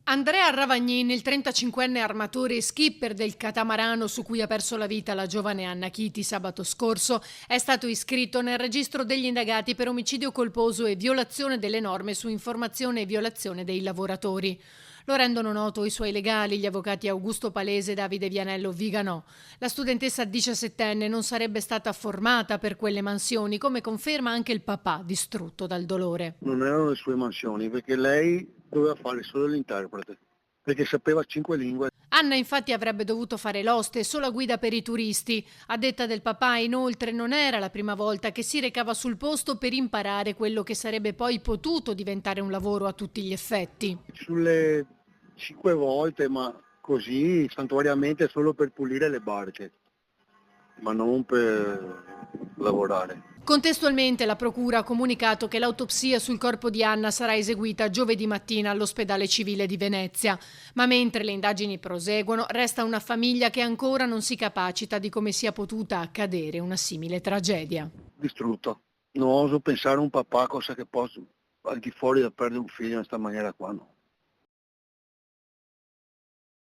Andrea Ravagnin, il 35enne armatore e skipper del catamarano su cui ha perso la vita la giovane Anna Chiti sabato scorso, è stato iscritto nel registro degli indagati per omicidio colposo e violazione delle norme su informazione e violazione dei lavoratori. Lo rendono noto i suoi legali, gli avvocati Augusto Palese e Davide Vianello Viganò. La studentessa 17enne non sarebbe stata formata per quelle mansioni, come conferma anche il papà, distrutto dal dolore. Non erano le sue mansioni, perché lei doveva fare solo l'interprete, perché sapeva 5 lingue. Anna infatti avrebbe dovuto fare l'oste, solo guida per i turisti. A detta del papà, inoltre, non era la prima volta che si recava sul posto per imparare quello che sarebbe poi potuto diventare un lavoro a tutti gli effetti. Sulle 5 volte, ma così santuariamente solo per pulire le barche, ma non per lavorare. Contestualmente la procura ha comunicato che l'autopsia sul corpo di Anna sarà eseguita giovedì mattina all'ospedale civile di Venezia. Ma mentre le indagini proseguono, resta una famiglia che ancora non si capacita di come sia potuta accadere una simile tragedia. Distrutto. Non oso pensare a un papà cosa che posso al di fuori da perdere un figlio in questa maniera qua, no.